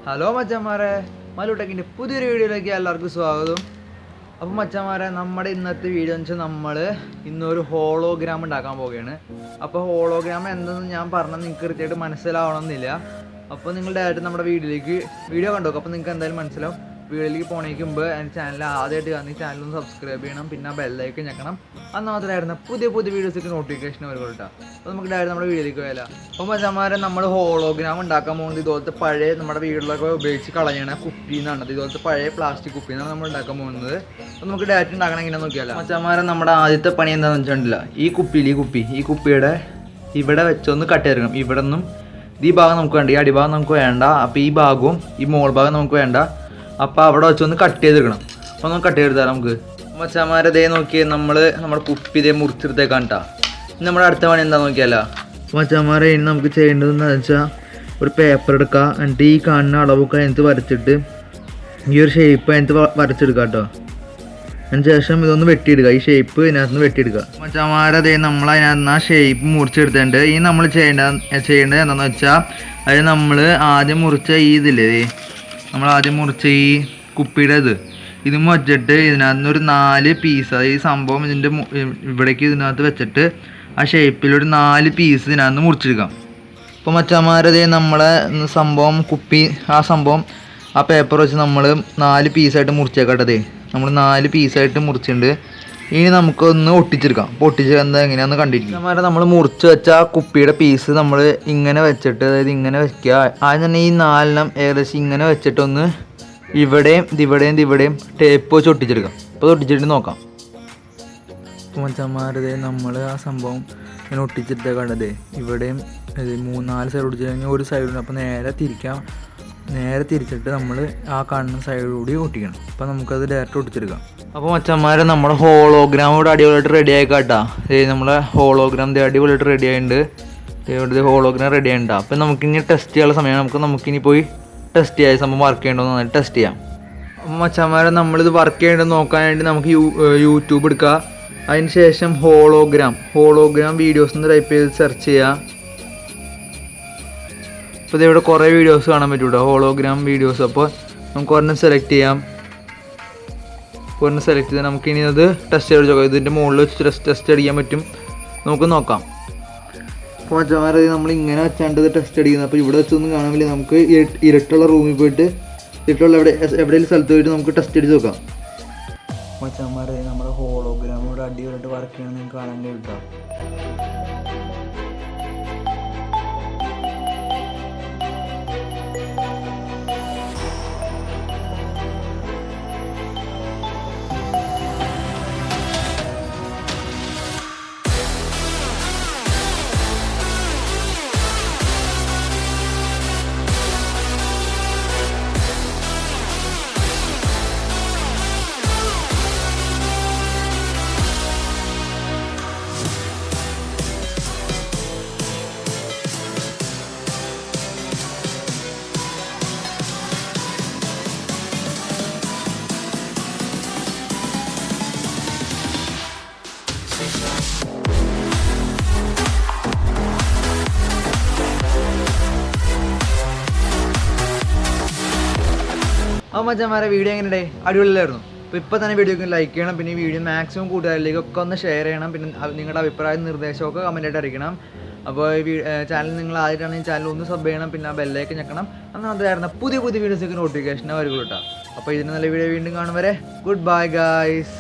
Hello മച്ചന്മാരെ, മല്ലുടെക്കിൻ്റെ പുതിയൊരു വീഡിയോയിലേക്ക് എല്ലാവർക്കും സ്വാഗതം. അപ്പോൾ മച്ചന്മാരെ, നമ്മുടെ ഇന്നത്തെ വീഡിയോ എന്ന് വെച്ചാൽ നമ്മൾ ഇന്നൊരു ഹോളോഗ്രാം ഉണ്ടാക്കാൻ പോവുകയാണ്. അപ്പോൾ ഹോളോഗ്രാം എന്തെന്ന് ഞാൻ പറഞ്ഞാൽ നിങ്ങൾക്ക് കൃത്യമായിട്ട് മനസ്സിലാവണമെന്നില്ല. അപ്പോൾ നിങ്ങൾ ഡയറക്റ്റ് നമ്മുടെ വീഡിയോ കണ്ടു നോക്കും. അപ്പോൾ നിങ്ങൾക്ക് എന്തായാലും മനസ്സിലാവും. വീഡിയോയിലേക്ക് പോണേക്ക് മുമ്പ് എൻ്റെ ചാനൽ ആദ്യമായിട്ട് കാണുന്ന ചാനൽ ഒന്ന് സബ്സ്ക്രൈബ് ചെയ്യണം, പിന്നെ ബെല്ലൈക്കൺ ഞെക്കണം. അന്ന് മാത്രമായിരുന്നു പുതിയ വീഡിയോസൊക്കെ നോട്ടിഫിക്കേഷൻ വരും കേട്ടോ. അപ്പോൾ നമുക്ക് ഡയറക്റ്റ് നമ്മുടെ വീഡിയോയിലേക്ക് പോയാലോ. അപ്പോൾ മച്ചന്മാരെ, നമ്മൾ ഹോളോഗ്രാം ഉണ്ടാക്കാൻ പോകുന്നത് ഇതുപോലത്തെ പഴയ നമ്മുടെ വീട്ടിലൊക്കെ ഉപയോഗിച്ച് കളയണ കുപ്പിന്നാണ്. ഇതുപോലത്തെ പഴയ പ്ലാസ്റ്റിക് കുപ്പിന്നാണ് നമ്മൾ ഉണ്ടാക്കാൻ പോകുന്നത്. അപ്പോൾ നമുക്ക് ഡയറക്റ്റ് ഉണ്ടാക്കണം എങ്ങനെ നോക്കിയാലോ. മച്ചന്മാരെ, നമ്മുടെ ആദ്യത്തെ പണി എന്താണെന്ന് വെച്ചിട്ടുണ്ടല്ലോ, ഈ കുപ്പിയുടെ ഇവിടെ വെച്ചൊന്ന് കട്ട് ചെയ്തെടുക്കണം. ഇവിടെ നിന്നും ഈ ഭാഗം നമുക്ക് വേണ്ട, ഈ അടിഭാഗം നമുക്ക് വേണ്ട. അപ്പോൾ ഈ ഭാഗവും ഈ മോൾ ഭാഗം നമുക്ക് വേണ്ട. അപ്പോൾ അവിടെ വെച്ചൊന്ന് കട്ട് ചെയ്തെടുക്കണം. അപ്പോൾ ഒന്ന് കട്ട് ചെയ്തെടുത്താൽ നമുക്ക് മച്ചന്മാരെ ഇതേ നോക്കിയാൽ നമ്മുടെ കുപ്പി ഇതേ മുറിച്ചെടുത്തേക്കാണ് കേട്ടോ. ഇനി നമ്മുടെ അടുത്ത പണി എന്താ നോക്കിയാലോ. മച്ചന്മാരെ, ഇനി നമുക്ക് ചെയ്യേണ്ടതെന്ന് വെച്ചാൽ ഒരു പേപ്പർ എടുക്കുക. എന്നിട്ട് ഈ കാണുന്ന അളവൊക്കെ അതിനകത്ത് വരച്ചിട്ട് ഈ ഒരു ഷേപ്പ് അതിനകത്ത് വരച്ചെടുക്കുക കേട്ടോ. അതിന് ശേഷം ഇതൊന്ന് വെട്ടിയെടുക്കുക. ഈ ഷേപ്പ് ഇതിനകത്ത് നിന്ന് വെട്ടിയെടുക്കുക. മച്ചന്മാരെ, അതേ നമ്മൾ അതിനകത്ത് ആ ഷേപ്പ് മുറിച്ചെടുത്തിട്ടുണ്ട്. ഈ നമ്മൾ ചെയ്യേണ്ടത് എന്താണെന്ന് വെച്ചാൽ, അത് നമ്മൾ ആദ്യം മുറിച്ച ഈ ഇതില്ലേ, നമ്മൾ ആദ്യം മുറിച്ച ഈ കുപ്പിയുടെ ഇതും വെച്ചിട്ട് ഇതിനകത്ത് ഒരു 4 പീസ്, ഈ സംഭവം ഇതിൻ്റെ ഇവിടേക്ക് ഇതിനകത്ത് വെച്ചിട്ട് ആ ഷേപ്പിലൊരു 4 പീസ് ഇതിനകത്ത് മുറിച്ചെടുക്കാം. അപ്പോൾ മച്ചന്മാരതേ നമ്മളെ സംഭവം കുപ്പി ആ പേപ്പർ വെച്ച് നമ്മൾ 4 പീസായിട്ട് മുറിച്ചേക്കട്ടതേ. നമ്മൾ 4 പീസായിട്ട് മുറിച്ചിട്ടുണ്ട്. ഇനി നമുക്കൊന്ന് ഒട്ടിച്ചെടുക്കാം. അപ്പോൾ ഒട്ടിച്ചെടുക്കുന്നത് എങ്ങനെയാണെന്ന് കണ്ടിരിക്കും. മച്ചന്മാരെ, നമ്മൾ മുറിച്ച് വെച്ച ആ കുപ്പിയുടെ പീസ് നമ്മൾ ഇങ്ങനെ വെച്ചിട്ട്, അതായത് ഇങ്ങനെ വെക്കുക. ആദ്യം തന്നെ ഈ 4 ഏകദേശം ഇങ്ങനെ വെച്ചിട്ടൊന്ന് ഇവിടെയും ടേപ്പ് വെച്ച് ഒട്ടിച്ചെടുക്കാം. അപ്പോൾ ഒട്ടിച്ചിട്ട് നോക്കാം. അപ്പോൾ മച്ചന്മാരതേ നമ്മൾ ആ സംഭവം ഇങ്ങനെ ഒട്ടിച്ചിട്ട് കണ്ടതേ, ഇവിടെയും 3-4 സൈഡ് ഒട്ടിച്ച് കഴിഞ്ഞാൽ ഒരു സൈഡുണ്ട്. അപ്പോൾ നേരെ തിരിച്ചിട്ട് നമ്മൾ ആ കാണുന്ന സൈഡിലൂടെ ഒട്ടിക്കണം. അപ്പോൾ നമുക്കത് ഡയറക്റ്റ് ഒട്ടിച്ചെടുക്കാം. അപ്പോൾ മച്ചന്മാരെ, നമ്മുടെ ഹോളോഗ്രാം ഇവിടെ അടിപൊളിയായിട്ട് റെഡി ആയിക്കാട്ടാ. നമ്മളെ ഹോളോഗ്രാം അടിപൊളിയായിട്ട് റെഡി ആയിട്ടുണ്ട്. ഇവിടെ ഹോളോഗ്രാം റെഡി ആയിട്ടുണ്ട്. അപ്പോൾ നമുക്കിനി ടെസ്റ്റ് ചെയ്യാനുള്ള സമയമാണ്. നമുക്കിനി പോയി ടെസ്റ്റ് ചെയ്യാൻ സംഭവം വർക്ക് ചെയ്യണമെന്ന് നന്നായിട്ട് ടെസ്റ്റ് ചെയ്യാം. അപ്പോൾ മച്ചന്മാരെ, നമ്മളിത് വർക്ക് ചെയ്യേണ്ടത് നോക്കാനായിട്ട് നമുക്ക് യൂട്യൂബ് എടുക്കുക. അതിന് ശേഷം ഹോളോഗ്രാം വീഡിയോസ് എന്ന് ടൈപ്പ് ചെയ്ത് സെർച്ച് ചെയ്യുക. അപ്പോൾ ഇവിടെ കുറേ വീഡിയോസ് കാണാൻ പറ്റും കേട്ടോ, ഹോളോഗ്രാം വീഡിയോസ്. അപ്പോൾ നമുക്ക് ഒരെണ്ണം സെലക്ട് ചെയ്യാം. ഒരെണ്ണം സെലക്ട് ചെയ്താൽ നമുക്കിനി അത് ടെസ്റ്റ് ചെയ്ത് നോക്കാം. ഇതിൻ്റെ മുകളിൽ വെച്ച് ടെസ്റ്റ് അടിക്കാൻ പറ്റും, നമുക്ക് നോക്കാം. അപ്പോൾ മച്ചന്മാരെ, നമ്മൾ ഇങ്ങനെ വെച്ചാണ്ട് ഇത് ടെസ്റ്റ് അടിക്കുന്നത്. അപ്പോൾ ഇവിടെ വെച്ചൊന്നും കാണാൻ പറ്റില്ല. നമുക്ക് ഇരുട്ടുള്ള റൂമിൽ പോയിട്ട് എവിടെയെങ്കിലും സ്ഥലത്ത് പോയിട്ട് നമുക്ക് ടെസ്റ്റ് അടിച്ച് നോക്കാം. മച്ചന്മാരെ, നമ്മുടെ ഹോളോഗ്രാം ഇവിടെ അടിപൊളിയായിട്ട് വർക്ക് ചെയ്യണമെന്ന് നിങ്ങൾക്ക് കാണാൻ കഴിയും. അപ്പോൾ മച്ചന്മാരെ, വീഡിയോ എങ്ങനെയുണ്ടായി? അടിപൊളിയായിരുന്നു. അപ്പോൾ ഇപ്പോൾ തന്നെ വീഡിയോക്ക് ലൈക്ക് ചെയ്യണം. പിന്നെ ഈ വീഡിയോ മാക്സിമം കൂട്ടുകാരിലേക്കൊക്കെ ഒന്ന് ഷെയർ ചെയ്യണം. പിന്നെ നിങ്ങളുടെ അഭിപ്രായം നിർദ്ദേശമൊക്കെ കമൻറ്റായിട്ട് അറിയിക്കണം. അപ്പോൾ ഈ ചാനൽ നിങ്ങൾ ആദ്യമായിട്ടാണെങ്കിൽ ചാനൽ ഒന്ന് സബ് ചെയ്യണം, പിന്നെ ബെല്ലൈക്കൺ ഞെക്കണം. അന്നായിരുന്നു പുതിയ വീഡിയോസൊക്കെ നോട്ടിഫിക്കേഷൻ വരുള്ളൂ കേട്ടോ. അപ്പോൾ ഇതിന് നല്ല വീഡിയോ വീണ്ടും കാണും വരെ ഗുഡ് ബൈ ഗായ്സ്.